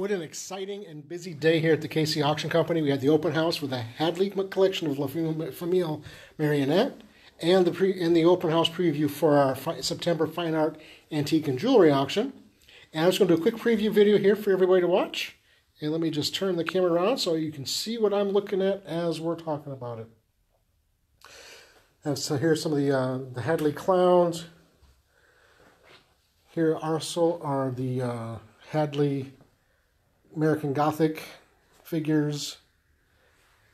What an exciting and busy day here at the KC Auction Company. We had the open house with the Hadley collection of LaFamille Marionette and the open house preview for our September Fine Art Antique and Jewelry auction. And I'm just going to do a quick preview video here for everybody to watch. And let me just turn the camera around so you can see what I'm looking at as we're talking about it. And so here's some of the Hadley clowns. Here also are the Hadley American Gothic figures.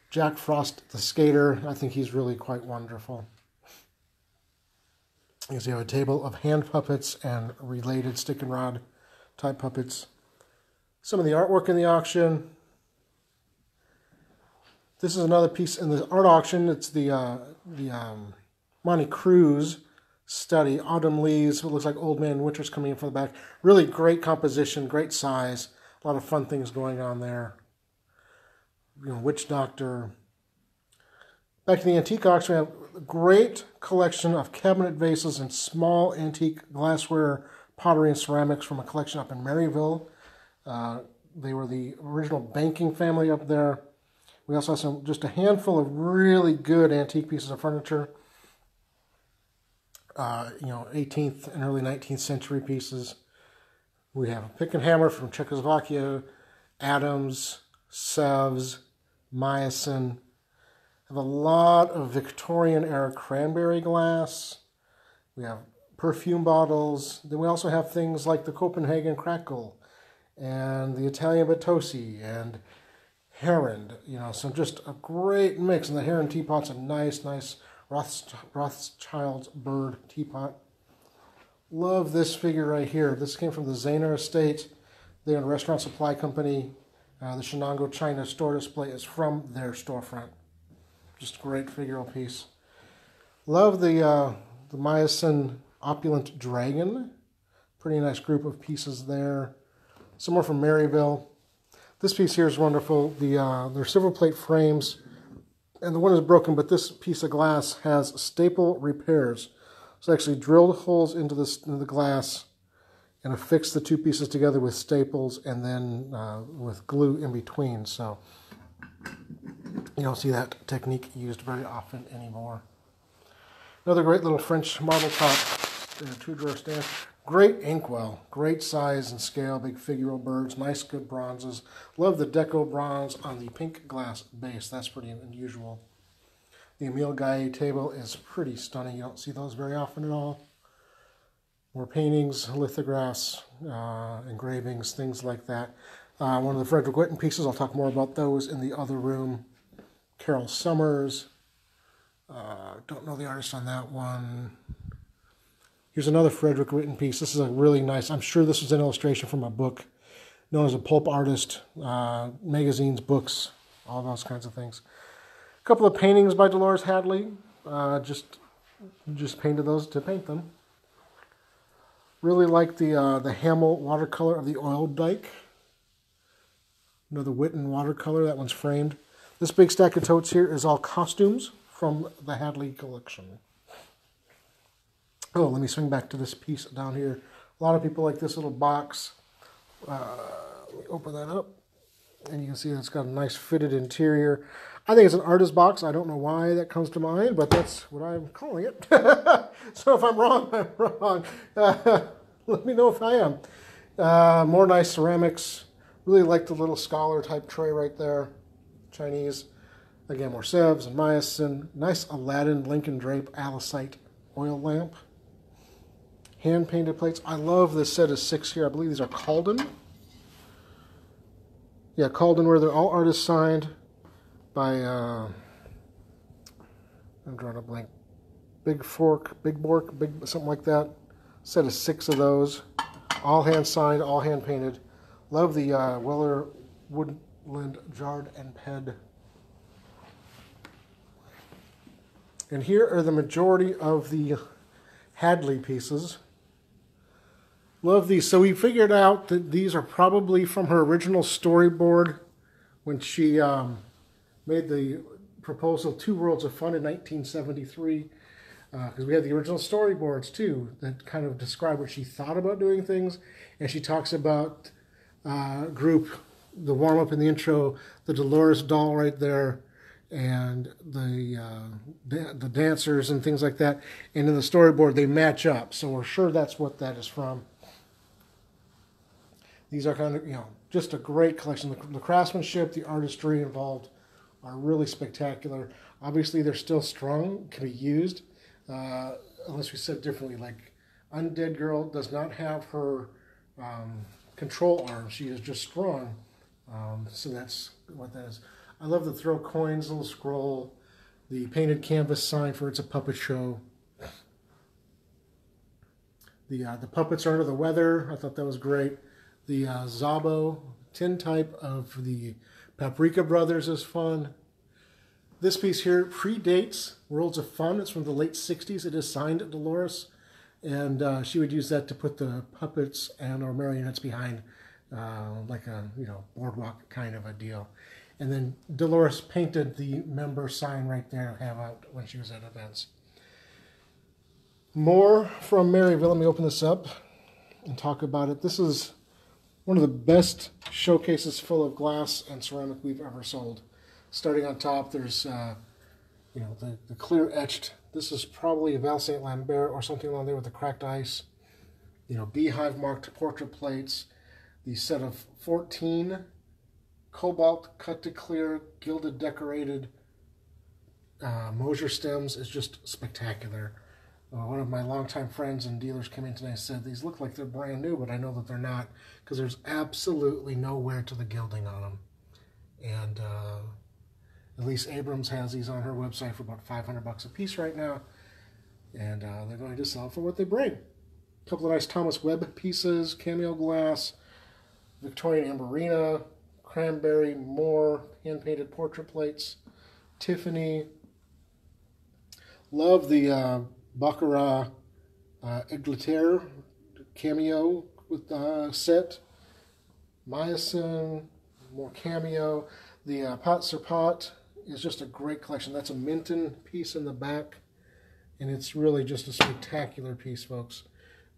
Jack Frost the skater. I think he's really quite wonderful. You have a table of hand puppets and related stick and rod type puppets. Some of the artwork in the auction. This is another piece in the art auction. It's the Monte Cruz study, Autumn Leaves. It looks like Old Man Winter's coming in from the back. Really great composition, great size. A lot of fun things going on there. You know, Witch Doctor. Back to the antique auction, we have a great collection of cabinet vases and small antique glassware, pottery, and ceramics from a collection up in Maryville. They were the original banking family up there. We also have just a handful of really good antique pieces of furniture. 18th and early 19th century pieces. We have a pick and hammer from Czechoslovakia, Adams, Sevres, Meissen. Have a lot of Victorian era cranberry glass. We have perfume bottles. Then we also have things like the Copenhagen Crackle and the Italian Batosi and Heron. You know, so just a great mix. And the Heron teapot's a nice Rothschild's bird teapot. Love this figure right here. This came from the Zahner estate. They're a restaurant supply company. The Shenango China store display is from their storefront. Just a great figural piece. Love the Meissen Opulent Dragon. Pretty nice group of pieces there. Some more from Maryville. This piece here is wonderful. They're silver plate frames, and the one is broken, but this piece of glass has staple repairs. So I actually drilled holes into the glass and affixed the two pieces together with staples and then with glue in between. So you don't see that technique used very often anymore. Another great little French marble top, two-drawer stand. Great inkwell, great size and scale, big figural birds, nice good bronzes. Love the deco bronze on the pink glass base. That's pretty unusual. The Emile Gaillet table is pretty stunning. You don't see those very often at all. More paintings, lithographs, engravings, things like that. One of the Frederick Whitten pieces, I'll talk more about those in the other room. Carol Summers. Don't know the artist on that one. Here's another Frederick Whitten piece. This is a really nice, I'm sure this was an illustration from a book, known as a pulp artist, magazines, books, all those kinds of things. A couple of paintings by DoLores Hadley. Just painted those to paint them. Really like the Hamel watercolor of the Oil Dyke. Another Whitten watercolor. That one's framed. This big stack of totes here is all costumes from the Hadley collection. Oh, let me swing back to this piece down here. A lot of people like this little box. Let me open that up. And you can see it's got a nice fitted interior. I think it's an artist box. I don't know why that comes to mind, but that's what I'm calling it. So if I'm wrong, I'm wrong. Let me know if I am. More nice ceramics. Really like the little scholar type tray right there. Chinese. Again, more Sevres and Meissen. Nice Aladdin Lincoln Drape Alicite oil lamp. Hand-painted plates. I love this set of 6 here. I believe these are Calden. Yeah, Calden, where they're all artists signed by, I'm drawing a blank, Big Bork, something like that. Set of 6 of those. All hand-signed, all hand-painted. Love the Weller Woodland Jarred and Ped. And here are the majority of the Hadley pieces. Love these. So we figured out that these are probably from her original storyboard when she made the proposal Two Worlds of Fun in 1973. Because we had the original storyboards too that kind of describe what she thought about doing things. And she talks about group, the warm-up in the intro, the DoLores doll right there, and the dancers and things like that. And in the storyboard, they match up, so we're sure that's what that is from. These are kind of, just a great collection. The craftsmanship, the artistry involved are really spectacular. Obviously, they're still strong, can be used, unless we said differently. Like, Undead Girl does not have her control arm. She is just strong. So that's what that is. I love the throw coins little scroll, the painted canvas sign for It's a Puppet Show. The puppets are under the weather. I thought that was great. The Zabo tin type of the Paprika Brothers is fun. This piece here predates Worlds of Fun. It's from the late 60s. It is signed DoLores, and she would use that to put the puppets and or marionettes behind, like a boardwalk kind of a deal. And then DoLores painted the member sign right there to have out when she was at events. More from Maryville. Let me open this up and talk about it. This is one of the best showcases full of glass and ceramic we've ever sold. Starting on top, there's the clear etched. This is probably a Val St. Lambert or something along there with the cracked ice. Beehive marked portrait plates. The set of 14 cobalt cut to clear gilded decorated Mosier stems is just spectacular. One of my longtime friends and dealers came in today and said these look like they're brand new, but I know that they're not because there's absolutely no wear to the gilding on them. And Elise Abrams has these on her website for about $500 a piece right now, and they're going to sell for what they bring. A couple of nice Thomas Webb pieces, cameo glass, Victorian Amberina, cranberry, more hand-painted portrait plates, Tiffany. Love the Baccarat Eglater cameo with set. Myosin, more cameo. The Pot Sur Pot is just a great collection. That's a Minton piece in the back, and it's really just a spectacular piece, folks,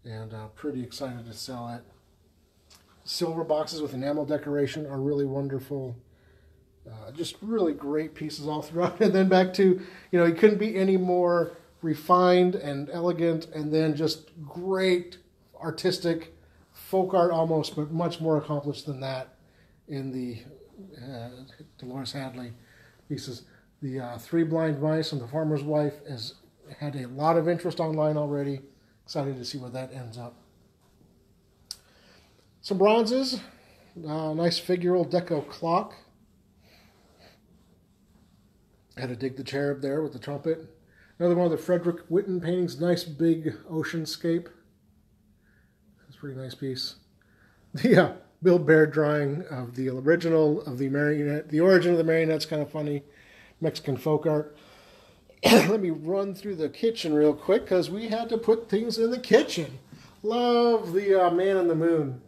and pretty excited to sell it. Silver boxes with enamel decoration are really wonderful. Just really great pieces all throughout. And then back to, it couldn't be any more refined and elegant, and then just great artistic folk art almost, but much more accomplished than that in the DoLores Hadley pieces. The Three Blind Mice and the Farmer's Wife has had a lot of interest online already. Excited to see where that ends up. Some bronzes. Nice figural deco clock. Had to dig the cherub there with the trumpet. Another one of the Frederick Whitten paintings. Nice big oceanscape. That's a pretty nice piece. The Bill Baird drawing of the original of the marionette. The origin of the marionette's kind of funny. Mexican folk art. Let me run through the kitchen real quick because we had to put things in the kitchen. Love the Man in the Moon.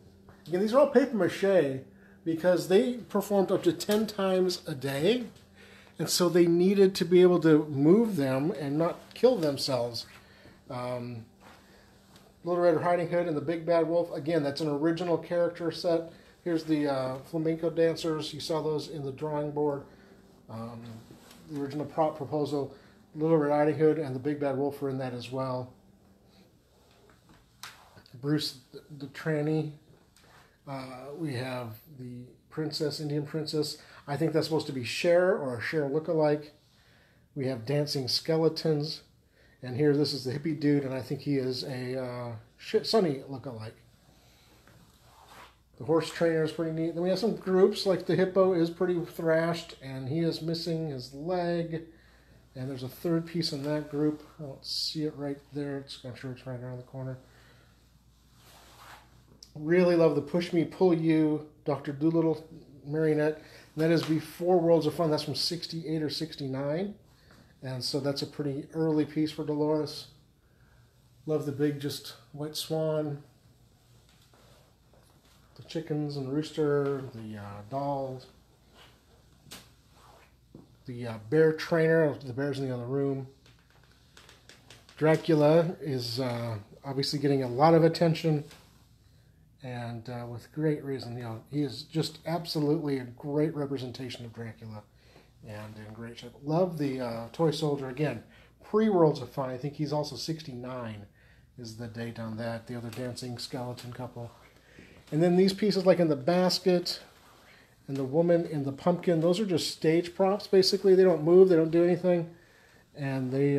Again, these are all paper mache because they performed up to 10 times a day. And so they needed to be able to move them and not kill themselves. Little Red Riding Hood and the Big Bad Wolf. Again, that's an original character set. Here's the flamenco dancers. You saw those in the drawing board. The original prop proposal. Little Red Riding Hood and the Big Bad Wolf were in that as well. Bruce the Tranny. We have the Princess, Indian Princess. I think that's supposed to be Cher or a Cher lookalike. We have dancing skeletons. And here, this is the hippie dude, and I think he is a Sonny lookalike. The horse trainer is pretty neat. Then we have some groups, like the hippo is pretty thrashed, and he is missing his leg. And there's a third piece in that group. I don't see it right there. I'm sure it's right around the corner. Really love the Push Me, Pull You, Dr. Dolittle marionette. And that is before Worlds of Fun. That's from 68 or 69. And so that's a pretty early piece for DoLores. Love the big just white swan. The chickens and the rooster. The dolls. The bear trainer. The bear's in the other room. Dracula is obviously getting a lot of attention. and with great reason. You know, he is just absolutely a great representation of Dracula, and in great shape. Love the toy soldier again. Pre-Worlds of Fun. I think he's also 69 is the date on that. The other dancing skeleton couple. And then these pieces like in the basket and the woman in the pumpkin, those are just stage props basically. They don't move, they don't do anything. And they,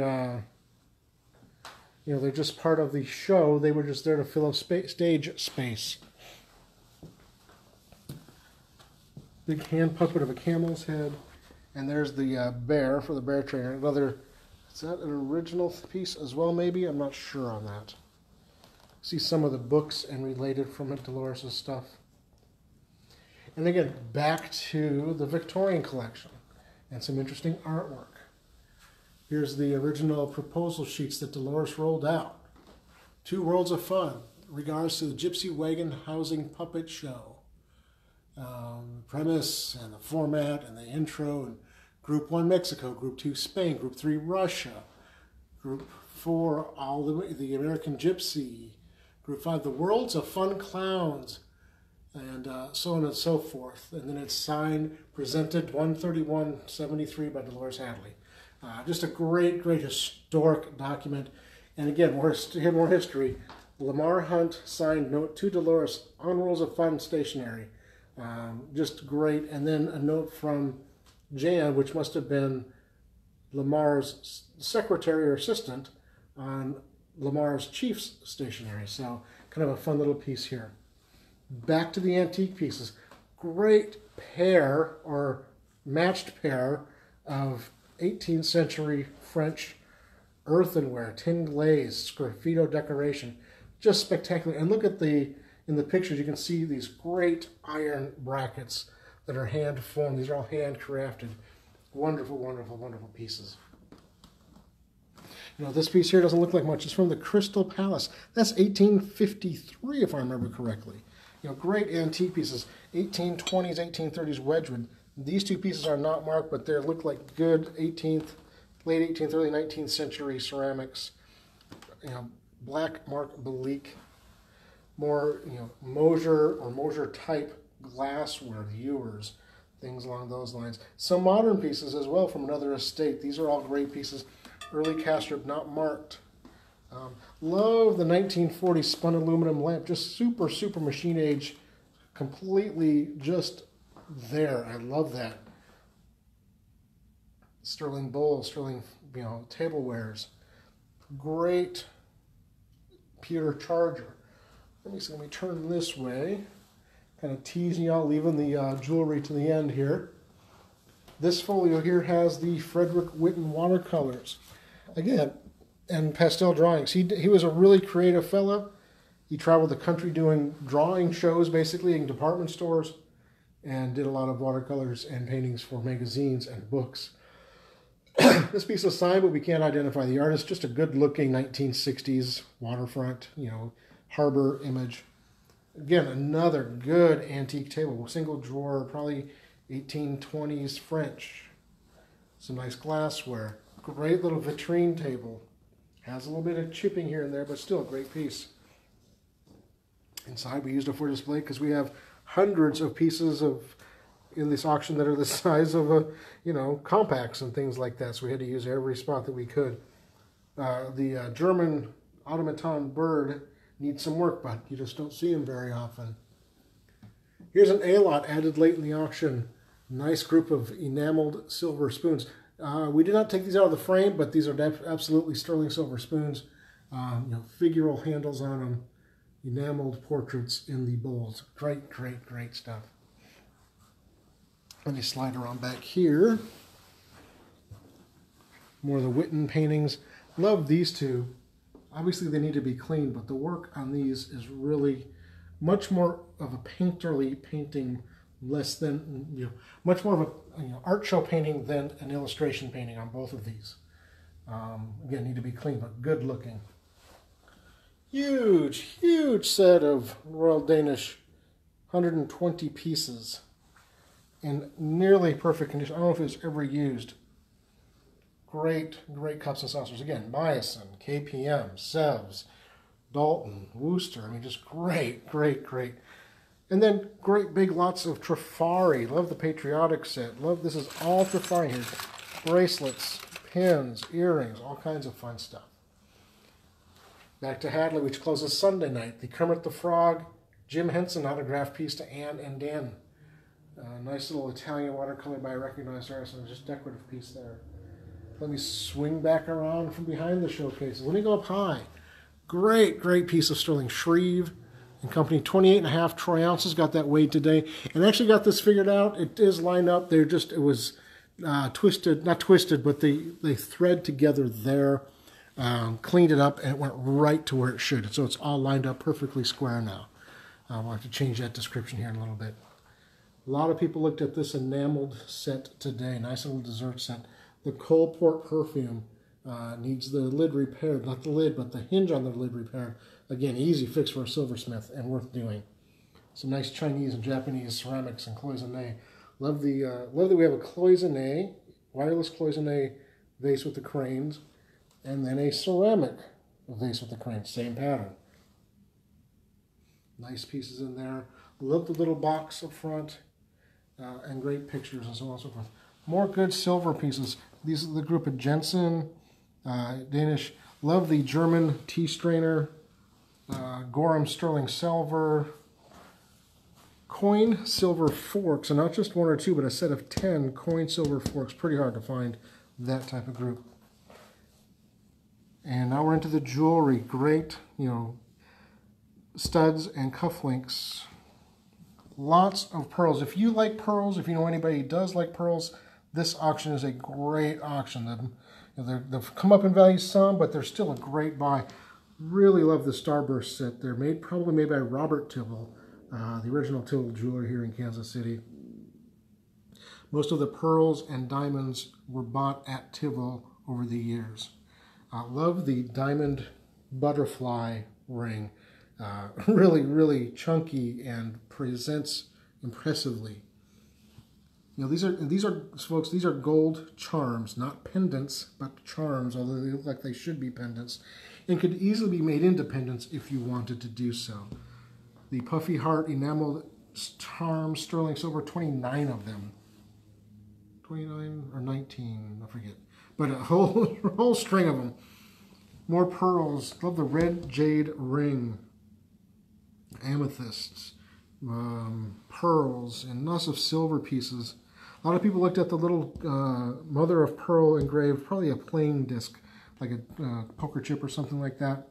you know, they're just part of the show. They were just there to fill up stage space. Big hand puppet of a camel's head. And there's the bear for the bear trainer. Another, is that an original piece as well maybe? I'm not sure on that. See some of the books and related from it, DoLores' stuff. And again, back to the Victorian collection and some interesting artwork. Here's the original proposal sheets that DoLores rolled out. 2 Worlds of Fun, regards to the Gypsy Wagon Housing Puppet Show. Premise and the format and the intro, and Group 1 Mexico, Group 2 Spain, Group 3 Russia, Group 4 all the American Gypsy, Group 5 the Worlds of Fun Clowns, and so on and so forth. And then it's signed, presented 131/73 by DoLores Hadley. Just a great historic document. And again, more history. Lamar Hunt signed note to DoLores on Worlds of Fun stationery. Just great. And then a note from Jan, which must have been Lamar's secretary or assistant, on Lamar's chief's stationery. So kind of a fun little piece here. Back to the antique pieces. Great pair or matched pair of 18th century French earthenware, tin glaze, sgraffito decoration. Just spectacular. And look at in the pictures, you can see these great iron brackets that are hand formed. These are all handcrafted. Wonderful, wonderful, wonderful pieces. You know, this piece here doesn't look like much. It's from the Crystal Palace. That's 1853, if I remember correctly. You know, great antique pieces. 1820s, 1830s Wedgwood. These 2 pieces are not marked, but they look like good late 18th, early 19th century ceramics. You know, black mark Belique. More, you know, Mosier or Mosier type glassware, viewers, things along those lines. Some modern pieces as well from another estate. These are all great pieces. Early Castrop, not marked. Love the 1940 spun aluminum lamp. Just super, super machine age. Completely just there. I love that. Sterling bowls, sterling, you know, tablewares. Great pewter charger. Let me turn this way. Kind of teasing y'all, leaving the jewelry to the end here. This folio here has the Frederick Whitten watercolors. Again, and pastel drawings. He was a really creative fella. He traveled the country doing drawing shows, basically, in department stores, and did a lot of watercolors and paintings for magazines and books. This piece is signed, but we can't identify the artist. Just a good-looking 1960s waterfront, you know, harbor image. Again, another good antique table. Single drawer, probably 1820s French. Some nice glassware. Great little vitrine table. Has a little bit of chipping here and there, but still a great piece. Inside, we used it for display because we have hundreds of pieces in this auction that are the size of you know, compacts and things like that. So we had to use every spot that we could. The German automaton bird needs some work, but you just don't see him very often. Here's an A-lot added late in the auction. Nice group of enameled silver spoons. We did not take these out of the frame, but these are absolutely sterling silver spoons. You know, figural handles on them. Enameled portraits in the bowls. Great, great, great stuff. Let me slide around back here. More of the Whitten paintings. Love these 2. Obviously, they need to be cleaned, but the work on these is really much more of a painterly painting, less than, you know, much more of a, you know, art show painting than an illustration painting on both of these. Again, need to be clean, but good looking. Huge, huge set of Royal Danish, 120 pieces in nearly perfect condition. I don't know if it was ever used. Great, great cups and saucers. Again, Myosin, KPM, Sevs, Dalton, Worcester. I mean, just great, great, great. And then great big lots of Trifari. Love the patriotic set. Love, this is all Trifari here. Bracelets, pins, earrings, all kinds of fun stuff. Back to Hadley, which closes Sunday night. The Kermit the Frog, Jim Henson autograph piece to Ann and Dan. Nice little Italian watercolor by a recognized artist, and just decorative piece there. Let me swing back around from behind the showcases. Let me go up high. Great, great piece of sterling Shreve and Company, 28.5 troy ounces. Got that weighed today, and actually got this figured out. It is lined up. They're just, it was twisted, not twisted, but they thread together there. Cleaned it up, and it went right to where it should. So it's all lined up perfectly square now. I'll have to change that description here in a little bit. A lot of people looked at this enameled set today. Nice little dessert set. The Coalport perfume needs the lid repaired. Not the lid, but the hinge on the lid repaired. Again, easy fix for a silversmith and worth doing. Some nice Chinese and Japanese ceramics and cloisonne. Love that we have a cloisonne, wireless cloisonne vase with the cranes, and then a ceramic vase with the cranes. Same pattern. Nice pieces in there. Love the little box up front, and great pictures and so on and so forth. More good silver pieces. These are the group of Jensen, Danish. Love the German tea strainer, Gorham sterling silver, coin silver forks, and not just one or two, but a set of 10 coin silver forks. Pretty hard to find that type of group. And now we're into the jewelry. Great, studs and cufflinks. Lots of pearls. If you like pearls, if you know anybody who does like pearls, this auction is a great auction. They've come up in value some, but they're still a great buy. Really love the Starburst set. They're probably made by Robert Tibble, the original Tibble jeweler here in Kansas City. Most of the pearls and diamonds were bought at Tibble over the years. Love the diamond butterfly ring. Really, really chunky and presents impressively. These are folks, these are gold charms, not pendants, but charms, although they look like they should be pendants, and could easily be made into pendants if you wanted to do so. The Puffy Heart enamel charms, sterling silver, 29 of them. 29 or 19, I forget. But a whole string of them. More pearls. Love the red jade ring. Amethysts. Pearls. And lots of silver pieces. A lot of people looked at the little mother of pearl engraved, probably a plain disc, like a poker chip or something like that.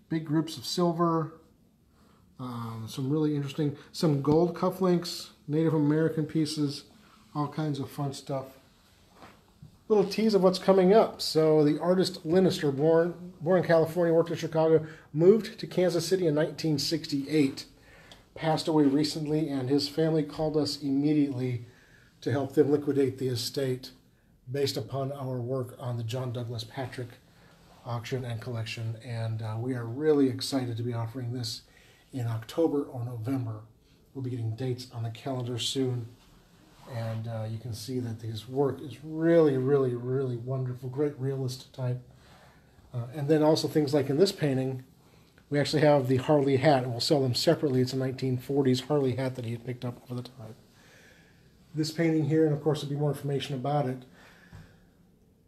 Big groups of silver. Some really interesting, some gold cufflinks, Native American pieces, all kinds of fun stuff. Little tease of what's coming up. So the artist Linister, born in California, worked in Chicago, moved to Kansas City in 1968, passed away recently, and his family called us immediately to help them liquidate the estate based upon our work on the John Douglas Patrick auction and collection. And we are really excited to be offering this in October or November. We'll be getting dates on the calendar soon. And you can see that his work is really, really, really wonderful. Great realist type. And then also things like in this painting, we actually have the Harley hat, and we'll sell them separately. It's a 1940s Harley hat that he had picked up over the time. This painting here, and of course there'll be more information about it.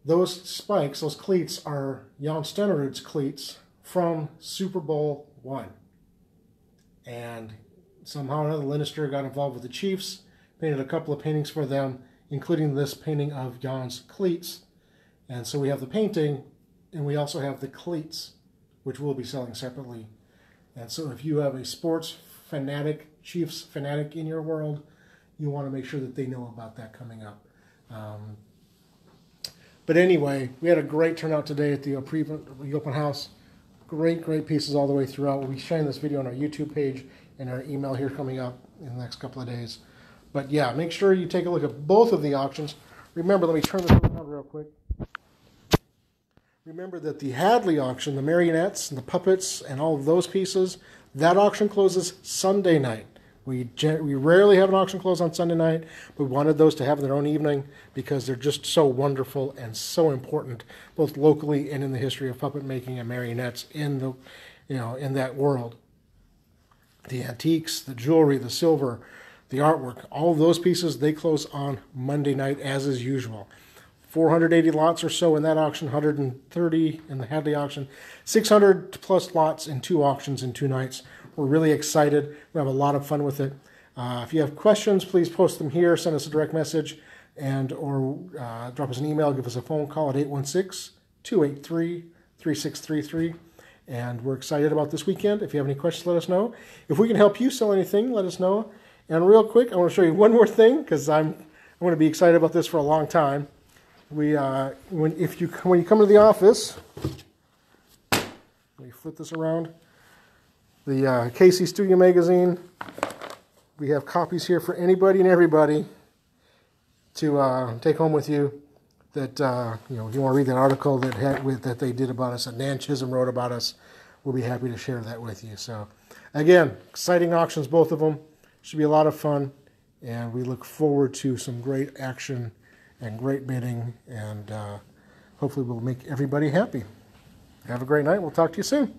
Those spikes, those cleats, are Jan Stenerud's cleats from Super Bowl I. And somehow or another, Linister got involved with the Chiefs, painted a couple of paintings for them, including this painting of Jan's cleats. And so we have the painting, and we also have the cleats, which we'll be selling separately. And so if you have a sports fanatic, Chiefs fanatic in your world, you want to make sure that they know about that coming up. But anyway, we had a great turnout today at the open house. Great, great pieces all the way throughout. We'll be sharing this video on our YouTube page and our email here coming up in the next couple of days. But yeah, make sure you take a look at both of the auctions. Remember, let me turn this around real quick. Remember that the Hadley auction, the marionettes and the puppets and all of those pieces, that auction closes Sunday night. We rarely have an auction close on Sunday night, but we wanted those to have their own evening because they're just so wonderful and so important, both locally and in the history of puppet making and marionettes in in that world. The antiques, the jewelry, the silver, the artwork, all of those pieces, they close on Monday night as is usual. 480 lots or so in that auction, 130 in the Hadley auction, 600 plus lots in 2 auctions in 2 nights. We're really excited. We have a lot of fun with it. If you have questions, please post them here, send us a direct message, or drop us an email, give us a phone call at 816-283-3633. And we're excited about this weekend. If you have any questions, let us know. If we can help you sell anything, let us know. And real quick, I want to show you one more thing, because I'm going to be excited about this for a long time. When you come to the office, let me flip this around. The Casey Studio Magazine. We have copies here for anybody and everybody to take home with you. That if you want to read that article that they did about us, that Nan Chisholm wrote about us, we'll be happy to share that with you. So, again, exciting auctions, both of them. Should be a lot of fun, and we look forward to some great action and great bidding, and hopefully we'll make everybody happy. Have a great night. We'll talk to you soon.